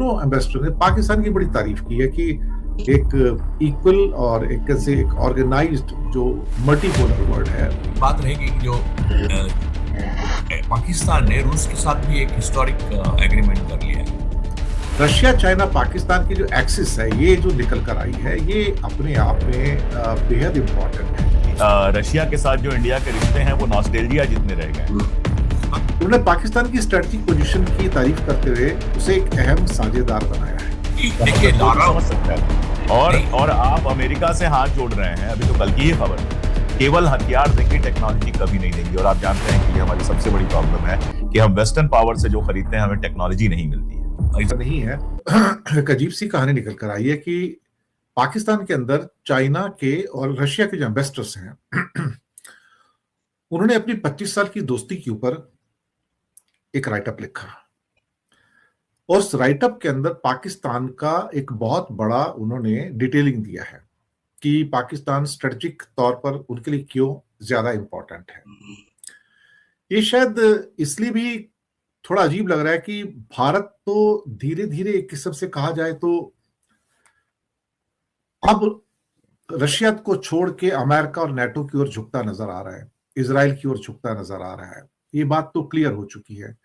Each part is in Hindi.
दोनों एम्बेसडर ने पाकिस्तान की बड़ी तारीफ की है कि एक इक्वल और एक ऑर्गेनाइज्ड जो मल्टीपोलर वर्ल्ड है। बात रहेगी जो पाकिस्तान ने रूस के साथ भी एक हिस्टोरिक एग्रीमेंट कर लिया है। रशिया चाइना पाकिस्तान की जो एक्सिस है, ये जो निकल कर आई है, ये अपने आप में बेहद इम्पोर्टेंट है। रशिया के साथ जो इंडिया के रिश्ते हैं वो नॉस्टैल्जिया जितने रह गए। उन्होंने पाकिस्तान की स्ट्रेटेजिक पोजीशन की तारीफ करते हुए उसे एक अहम साझेदार बनाया है। देखिए समझ सकता है। और आप अमेरिका से हाथ जोड़ रहे हैं, अभी तो कल की ही खबर है। केवल हथियार देंगे, टेक्नोलॉजी कभी नहीं देंगे। और आप जानते हैं कि हमारी सबसे बड़ी प्रॉब्लम है कि हम वेस्टर्न पावर से जो खरीदते हैं हमें टेक्नोलॉजी नहीं मिलती है। ऐसा नहीं है। एक अजीब सी कहानी निकल कर आई है कि पाकिस्तान के अंदर चाइना के और रशिया के जो एम्बेसडर्स हैं उन्होंने अपनी 25 साल की दोस्ती के ऊपर एक राइटअप लिखा और उस राइटअप के अंदर पाकिस्तान का एक बहुत बड़ा उन्होंने डिटेलिंग दिया है कि पाकिस्तान स्ट्रेटेजिक तौर पर उनके लिए क्यों ज्यादा इंपॉर्टेंट है। ये शायद इसलिए भी थोड़ा अजीब लग रहा है कि भारत तो धीरे धीरे एक किस्म से कहा जाए तो अब रशिया को छोड़ के अमेरिका और नेटो की ओर झुकता नजर आ रहा है, इजराइल की ओर झुकता नजर आ रहा है। ये बात तो क्लियर हो चुकी है।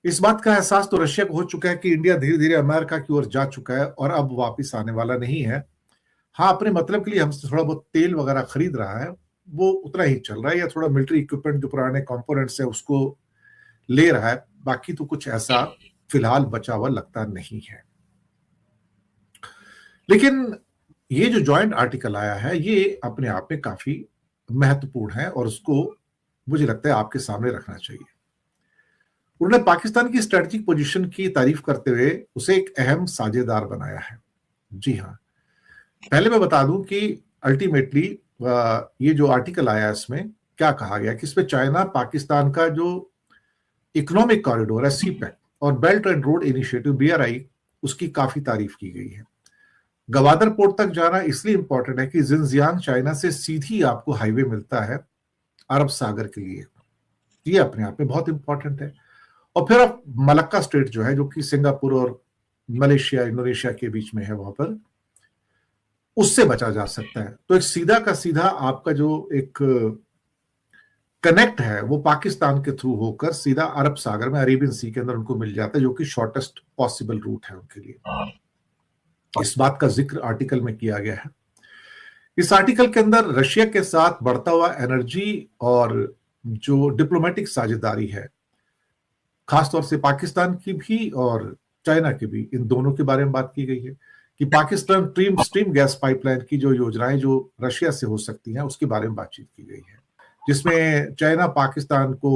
इस बात का एहसास तो रशिया को हो चुका है कि इंडिया धीरे धीरे अमेरिका की ओर जा चुका है और अब वापस आने वाला नहीं है। हाँ, अपने मतलब के लिए हमसे थोड़ा बहुत तेल वगैरह खरीद रहा है, वो उतना ही चल रहा है, या थोड़ा मिलिट्री इक्विपमेंट जो पुराने कंपोनेंट्स है उसको ले रहा है। बाकी तो कुछ ऐसा फिलहाल बचा हुआ लगता नहीं है। लेकिन ये जो जॉइंट आर्टिकल आया है ये अपने आप में काफी महत्वपूर्ण है और उसको मुझे लगता है आपके सामने रखना चाहिए। उन्होंने पाकिस्तान की स्ट्रेटेजिक पोजीशन की तारीफ करते हुए उसे एक अहम साझेदार बनाया है। जी हाँ, पहले मैं बता दूं कि अल्टीमेटली ये जो आर्टिकल आया इसमें क्या कहा गया कि इसमें चाइना पाकिस्तान का जो इकोनॉमिक कॉरिडोर है सीपेक और belt and road initiative BRI, उसकी काफी तारीफ की गई है। गवादर पोर्ट तक जाना इसलिए इंपॉर्टेंट है कि जिनजियांग चाइना से सीधी आपको हाईवे मिलता है अरब सागर के लिए, ये अपने आप में बहुत इंपॉर्टेंट है। और फिर अब मलक्का स्ट्रेट जो है, जो कि सिंगापुर और मलेशिया इंडोनेशिया के बीच में है, वहां पर उससे बचा जा सकता है। तो एक सीधा का सीधा आपका जो एक कनेक्ट है वो पाकिस्तान के थ्रू होकर सीधा अरब सागर में अरेबियन सी के अंदर उनको मिल जाता है, जो कि शॉर्टेस्ट पॉसिबल रूट है उनके लिए। इस बात का जिक्र आर्टिकल में किया गया है। इस आर्टिकल के अंदर रशिया के साथ बढ़ता हुआ एनर्जी और जो डिप्लोमेटिक साझेदारी है, खासतौर से पाकिस्तान की भी और चाइना की भी, इन दोनों के बारे में बात की गई है कि पाकिस्तान स्ट्रीम गैस पाइपलाइन की जो योजनाएं जो रशिया से हो सकती हैं उसके बारे में बातचीत की गई है, जिसमें चाइना पाकिस्तान को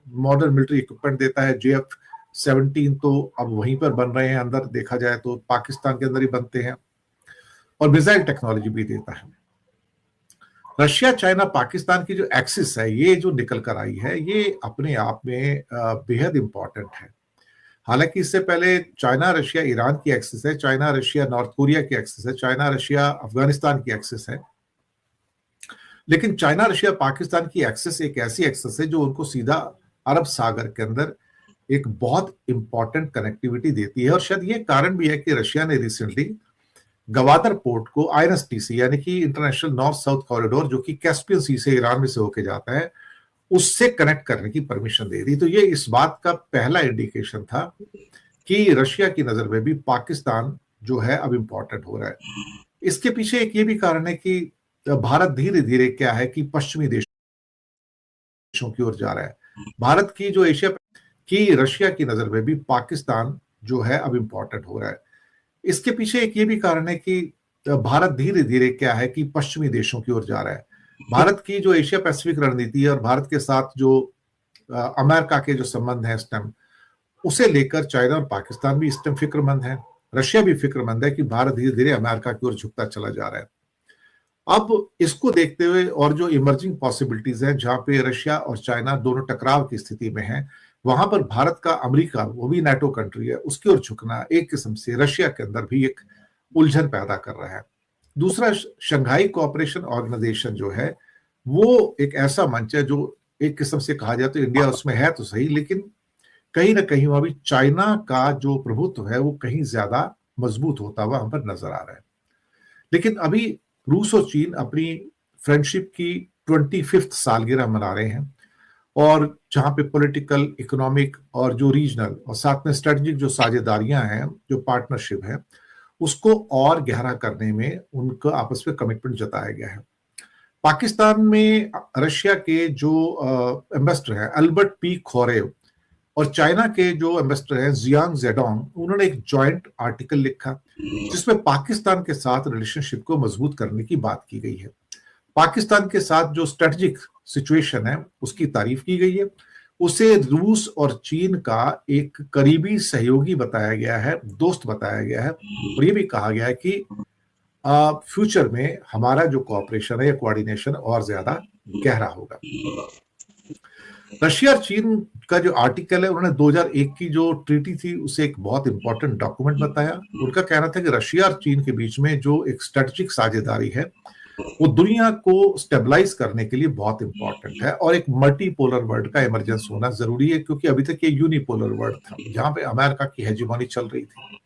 मॉडर्न मिलिट्री इक्विपमेंट देता है। JF-17 तो अब वहीं पर बन रहे हैं, अंदर देखा जाए तो पाकिस्तान के अंदर ही बनते हैं, और मिसाइल टेक्नोलॉजी भी देता है। रशिया चाइना पाकिस्तान की जो एक्सिस है, ये जो निकल कर आई है, ये अपने आप में बेहद इंपॉर्टेंट है। हालांकि इससे पहले चाइना रशिया ईरान की एक्सिस है, चाइना रशिया नॉर्थ कोरिया की एक्सिस है, चाइना रशिया अफगानिस्तान की एक्सिस है। लेकिन चाइना रशिया पाकिस्तान की एक्सेस एक ऐसी एक्सेस है जो उनको सीधा अरब सागर के अंदर एक बहुत इंपॉर्टेंट कनेक्टिविटी देती है। और शायद ये कारण भी है कि रशिया ने रिसेंटली गवादर पोर्ट को INSTC यानी कि इंटरनेशनल नॉर्थ साउथ कॉरिडोर, जो कि कैस्पियन सी से ईरान में से होके जाता है, उससे कनेक्ट करने की परमिशन दे दी। तो ये इस बात का पहला इंडिकेशन था कि रशिया की नजर में भी पाकिस्तान जो है अब इंपॉर्टेंट हो रहा है। इसके पीछे एक ये भी कारण है कि भारत धीरे धीरे क्या है कि पश्चिमी देशों की ओर जा रहा है। भारत की जो एशिया की रशिया की नजर में भी पाकिस्तान जो है अब इंपॉर्टेंट हो रहा है। इसके पीछे एक ये भी कारण है कि भारत धीरे धीरे क्या है कि पश्चिमी देशों की ओर जा रहा है। भारत की जो एशिया पैसिफिक रणनीति है और भारत के साथ जो अमेरिका के जो संबंध है इस टाइम, उसे लेकर चाइना और पाकिस्तान भी इस टाइम फिक्रमंद है। रशिया भी फिक्रमंद है कि भारत धीरे धीरे अमेरिका की ओर झुकता चला जा रहा है। अब इसको देखते हुए और जो इमर्जिंग पॉसिबिलिटीज है जहां पे रशिया और चाइना दोनों टकराव की स्थिति में है, वहां पर भारत का अमेरिका, वो भी नाटो कंट्री है, उसकी ओर झुकना एक किस्म से रशिया के अंदर भी एक उलझन पैदा कर रहा है। दूसरा, शंघाई कोऑपरेशन ऑर्गेनाइजेशन जो है वो एक ऐसा मंच है जो एक किस्म से कहा जाए तो इंडिया उसमें है तो सही, लेकिन कहीं ना कहीं वहां भी चाइना का जो प्रभुत्व है वो कहीं ज्यादा मजबूत होता हुआ हम पर नजर आ रहा है। लेकिन अभी रूस और चीन अपनी फ्रेंडशिप की 25th सालगिरह मना रहे हैं, और जहां पे पॉलिटिकल, इकोनॉमिक और जो रीजनल और साथ में स्ट्रेटेजिक जो साझेदारियां हैं, जो पार्टनरशिप है, उसको और गहरा करने में उनका आपस में कमिटमेंट जताया गया है। पाकिस्तान में रशिया के जो एम्बेसडर हैं अल्बर्ट पी खोरेव, और चाइना के जो एम्बेसडर हैं जियांग जेडोंग, उन्होंने एक जॉइंट आर्टिकल लिखा जिसमें पाकिस्तान के साथ रिलेशनशिप को मजबूत करने की बात की गई है। पाकिस्तान के साथ जो स्ट्रेटेजिक सिचुएशन है उसकी तारीफ की गई है। उसे रूस और चीन का एक करीबी सहयोगी बताया गया है, दोस्त बताया गया है, और ये भी कहा गया है कि फ्यूचर में हमारा जो कोऑपरेशन है या कोऑर्डिनेशन और ज्यादा गहरा होगा। रशिया और चीन का जो आर्टिकल है, उन्होंने 2001 की जो ट्रीटी थी उसे एक बहुत इंपॉर्टेंट डॉक्यूमेंट बताया। उनका कहना था कि रशिया और चीन के बीच में जो एक स्ट्रेटेजिक साझेदारी है वो दुनिया को स्टेबलाइज करने के लिए बहुत इंपॉर्टेंट है, और एक मल्टीपोलर वर्ल्ड का इमरजेंस होना जरूरी है, क्योंकि अभी तक ये यूनिपोलर वर्ल्ड था जहां पे अमेरिका की हेजिमोनी चल रही थी।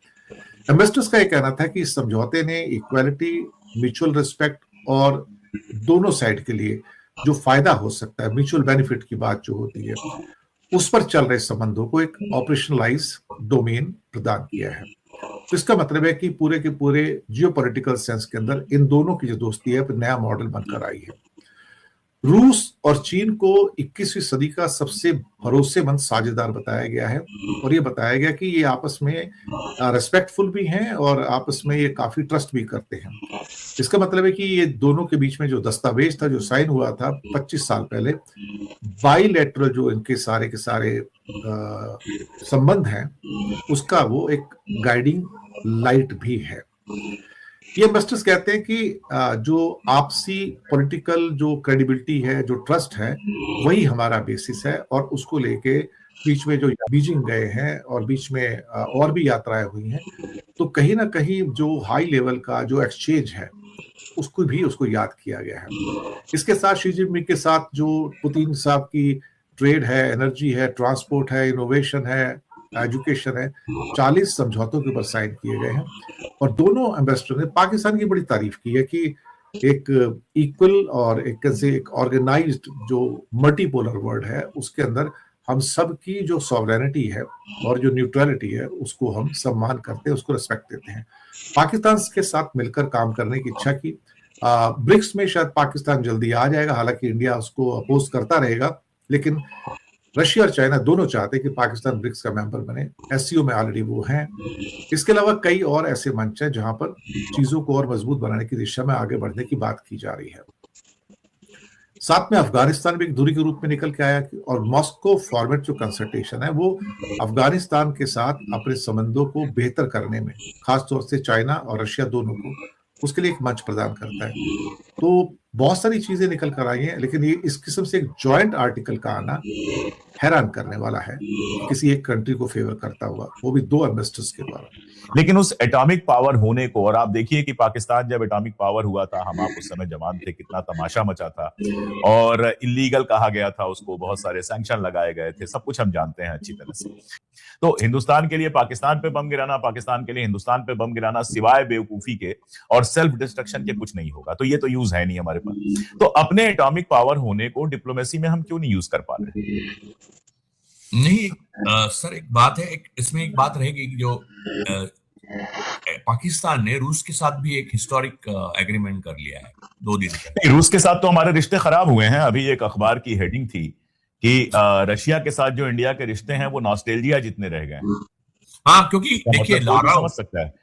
इन्वेस्टर्स का यह कहना था कि इस समझौते ने इक्वालिटी, म्यूचुअल रिस्पेक्ट और दोनों साइड के लिए जो फायदा हो सकता है, म्यूचुअल बेनिफिट की बात जो होती है, उस पर चल रहे संबंधों को एक ऑपरेशनलाइज डोमेन प्रदान किया है। तो इसका मतलब है कि पूरे के पूरे जियोपॉलिटिकल सेंस के अंदर इन दोनों की जो दोस्ती है नया मॉडल बनकर आई है। रूस और चीन को 21वीं सदी का सबसे भरोसेमंद साझेदार बताया गया है, और ये बताया गया कि ये आपस में रेस्पेक्टफुल भी हैं और आपस में ये काफी ट्रस्ट भी करते हैं। इसका मतलब है कि ये दोनों के बीच में जो दस्तावेज था जो साइन हुआ था 25 साल पहले, बाइलेटरल जो इनके सारे के सारे संबंध हैं, उसका वो एक गाइडिंग लाइट भी है। ये इन्वेस्टर्स कहते हैं कि जो आपसी पॉलिटिकल जो क्रेडिबिलिटी है, जो ट्रस्ट है, वही हमारा बेसिस है, और उसको लेके बीच में जो बीजिंग गए हैं और बीच में और भी यात्राएं हुई हैं, तो कहीं ना कहीं जो हाई लेवल का जो एक्सचेंज है उसको याद किया गया है। इसके साथ शी जिनपिंग के साथ जो पुतिन साहब की ट्रेड है, एनर्जी है, ट्रांसपोर्ट है, इनोवेशन है, एजुकेशन है, 40 समझौतों के ऊपर साइन किए गए हैं। और दोनों एम्बेसडर ने पाकिस्तान की बड़ी तारीफ की है कि एक इक्वल और एक ऑर्गेनाइज्ड जो मल्टीपोलर वर्ल्ड है उसके अंदर हम सब की जो सॉवरेनिटी है और जो न्यूट्रलिटी है उसको हम सम्मान करते हैं, उसको रिस्पेक्ट देते हैं। पाकिस्तान के साथ मिलकर काम करने की इच्छा की। ब्रिक्स में शायद पाकिस्तान जल्दी आ जाएगा, हालांकि इंडिया उसको अपोज करता रहेगा, लेकिन रशिया और चाइना दोनों चाहते हैं कि पाकिस्तान ब्रिक्स का मेंबर बने। एससीओ में ऑलरेडी वो हैं। इसके अलावा कई और ऐसे मंच हैं जहां पर चीजों को और मजबूत बनाने की दिशा में आगे बढ़ने की बात की जा रही है। साथ में अफगानिस्तान भी एक धुरी के रूप में निकल के आया, और मॉस्को फॉर्मेट जो कंसल्टेशन है वो अफगानिस्तान के साथ अपने संबंधों को बेहतर करने में, खासतौर से चाइना और रशिया दोनों को, उसके लिए एक मंच प्रदान करता है। तो बहुत सारी चीजें निकल कर आई हैं, लेकिन ये इस किस्म से एक जॉइंट आर्टिकल का आना हैरान करने वाला है, किसी एक कंट्री को फेवर करता हुआ, वो भी 2 इन्वेस्टर्स के द्वारा। लेकिन उस एटॉमिक पावर होने को, और आप देखिए कि पाकिस्तान जब एटॉमिक पावर हुआ था, हम आप उस समय जवान थे, कितना तमाशा मचा था और इलीगल कहा गया था उसको, बहुत सारे सैंक्शन लगाए गए थे, सब कुछ हम जानते हैं अच्छी तरह से। तो हिंदुस्तान के लिए पाकिस्तान पे बम गिराना, पाकिस्तान के लिए हिंदुस्तान पे बम गिराना, सिवाय बेवकूफी के और सेल्फ डिस्ट्रक्शन के कुछ नहीं होगा। तो ये तो यूज है नहीं हमारे पास। तो अपने एटॉमिक पावर होने को डिप्लोमेसी में हम क्यों नहीं यूज कर पा रहे? नहीं सर, एक बात है, इसमें एक बात रहेगी कि जो पाकिस्तान ने रूस के साथ भी एक हिस्टोरिक एग्रीमेंट कर लिया है 2 दिन पहले। रूस के साथ तो हमारे रिश्ते खराब हुए हैं। अभी एक अखबार की हेडिंग थी कि रशिया के साथ जो इंडिया के रिश्ते हैं वो नॉस्टैल्जिया जितने रह गए। हाँ, क्योंकि देखिए समझ सकता है।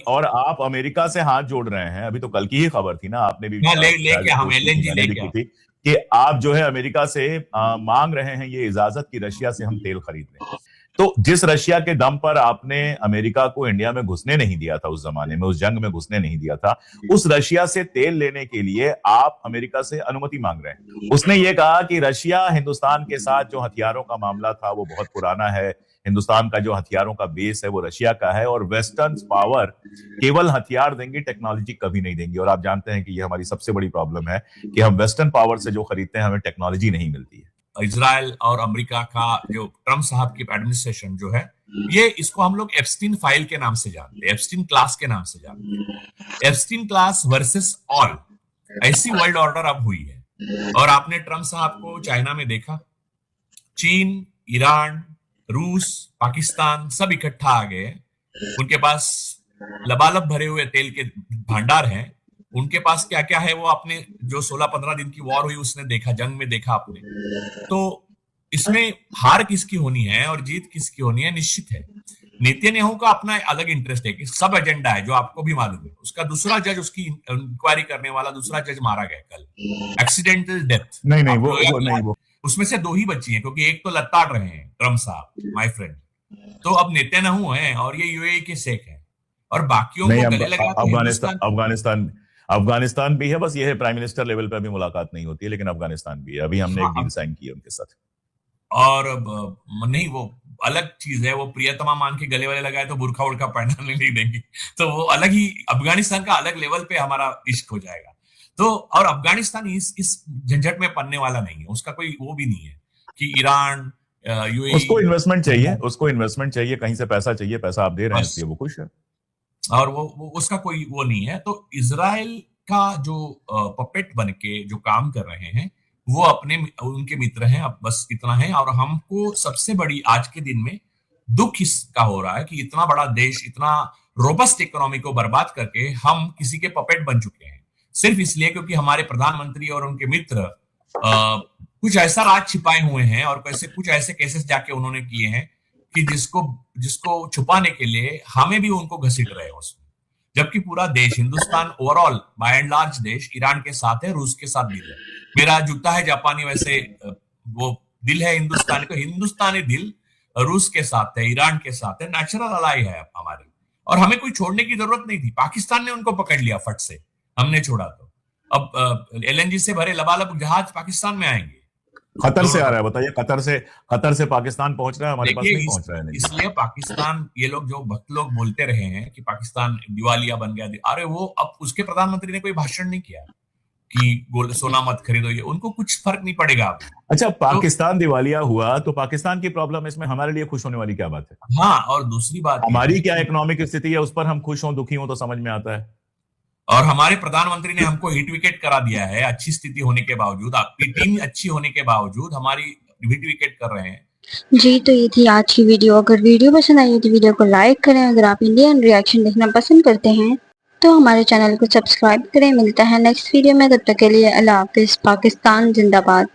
और आप अमेरिका से हाथ जोड़ रहे हैं। अभी तो कल की ही खबर थी ना, आपने भी लेके हम एलएनजी लेके थी कि आप जो है अमेरिका से मांग रहे हैं ये इजाजत कि रशिया से हम तेल खरीद लें। तो जिस रशिया के दम पर आपने अमेरिका को इंडिया में घुसने नहीं दिया था, उस जमाने में, उस जंग में घुसने नहीं दिया था, उस रशिया से तेल लेने के लिए आप अमेरिका से अनुमति मांग रहे हैं। उसने ये कहा कि रशिया हिंदुस्तान के साथ जो हथियारों का मामला था वो बहुत पुराना है, हिंदुस्तान का जो हथियारों का बेस है वो रशिया का है, और वेस्टर्न पावर केवल हथियार देंगी, टेक्नोलॉजी कभी नहीं देंगी। और आप जानते हैं कि ये हमारी सबसे बड़ी प्रॉब्लम है कि हम वेस्टर्न पावर से जो खरीदते हैं हमें टेक्नोलॉजी नहीं मिलती है। इजराइल और अमेरिका का जो ट्रम्प साहब की एडमिनिस्ट्रेशन जो है, ये इसको हम लोग एप्स्टीन फाइल के नाम से जानते हैं, एप्स्टीन क्लास के नाम से जानते हैं। एप्स्टीन क्लास वर्सेस ऑल, ऐसी वर्ल्ड ऑर्डर अब हुई है। और आपने ट्रम्प साहब को चाइना में देखा, चीन, ईरान, रूस, पाकिस्तान सब इकट्ठा आ गए। उनके पास लबालब भरे हुए तेल के भंडार हैं। उनके पास क्या क्या है वो आपने जो 16-15 दिन की वॉर हुई उसने देखा, जंग में देखा आपने। तो इसमें हार किसकी होनी है और जीत किसकी होनी है निश्चित है। नेतन्याहू का अपना अलग इंटरेस्ट है कि सब एजेंडा है जो आपको भी मालूम है। उसका दूसरा जज, उसकी इंक्वायरी करने वाला दूसरा जज मारा गया कल, एक्सीडेंटल डेथ। नहीं वो उसमें से 2 ही बची हैं क्योंकि एक तो लताड़ रहे हैं ट्रम्प साहब, माय फ्रेंड। तो अब नेतन्याहू हैं और ये यूएई के शेख हैं और बाकियों को गले लगा के अफगानिस्तान भी है। बस ये है प्राइम मिनिस्टर लेवल पे अभी मुलाकात नहीं होती है, लेकिन अफगानिस्तान भी है। अभी हमने एक डील साइन की है उनके साथ। और नहीं, वो अलग चीज है। वो प्रियतमा मान के गले वाले लगाए तो बुरखा उड़खा पहनाने नहीं देंगी, तो वो अलग ही अफगानिस्तान का अलग लेवल पे हमारा इश्क हो जाएगा। तो और अफगानिस्तान इस झंझट में पड़ने वाला नहीं है। उसका कोई वो भी नहीं है कि ईरान, यूएई, उसको इन्वेस्टमेंट चाहिए, कहीं से पैसा चाहिए, पैसा आप दे रहे हैं इसलिए वो खुश है। और वो उसका कोई वो नहीं है। तो इजराइल का जो पपेट बन के जो काम कर रहे हैं वो उनके मित्र हैं, अब बस इतना है। और हमको सबसे बड़ी आज के दिन में दुख इसका हो रहा है कि इतना बड़ा देश, इतना रोबस्ट इकोनॉमी को बर्बाद करके हम किसी के पपेट बन चुके हैं, सिर्फ इसलिए क्योंकि हमारे प्रधानमंत्री और उनके मित्र कुछ ऐसा राज छिपाए हुए हैं और कुछ ऐसे केसेस जाके उन्होंने किए हैं कि जिसको छुपाने के लिए हमें भी उनको घसीट रहे हैं उसमें। जबकि पूरा देश, Hindustan overall by and large देश ईरान के साथ है, रूस के साथ दिल है। मेरा जूता है जापानी, वैसे वो दिल है हिंदुस्तानी, तो हिंदुस्तानी दिल रूस के साथ है, ईरान के साथ है, नेचुरल अलाई है हमारी। और हमें कोई छोड़ने की जरूरत नहीं थी। पाकिस्तान ने उनको पकड़ लिया फट से, हमने छोड़ा तो। अब एलएनजी से भरे लबालब जहाज पाकिस्तान में आएंगे। कतर से आ रहा है, बताइए। कतर से पाकिस्तान पहुंच रहा है, हमारे पास नहीं पहुंच रहा है। इसलिए पाकिस्तान, ये लोग जो भक्त लोग बोलते रहे हैं कि पाकिस्तान दिवालिया बन गया, अरे वो अब उसके प्रधानमंत्री ने कोई भाषण नहीं किया कि सोना मत खरीदो, ये उनको कुछ फर्क नहीं पड़ेगा। अच्छा, पाकिस्तान दिवालिया हुआ तो पाकिस्तान की प्रॉब्लम, इसमें हमारे लिए खुश होने वाली क्या बात है? हाँ, और दूसरी बात हमारी क्या इकोनॉमिक स्थिति है, उस पर हम खुश हों दुखी हों तो समझ में आता है। और हमारे प्रधानमंत्री ने हमको हिट विकेट करा दिया है, अच्छी स्थिति होने के बावजूद, आपकी टीम अच्छी होने के बावजूद हमारी हिट विकेट कर रहे हैं। जी, तो ये थी आज की वीडियो। अगर वीडियो पसंद आई तो वीडियो को लाइक करें। अगर आप इंडियन रिएक्शन देखना पसंद करते हैं तो हमारे चैनल को सब्सक्राइब करें। मिलता है नेक्स्ट वीडियो में, तब तक के लिए अल्लाह हाफिज। पाकिस्तान जिंदाबाद।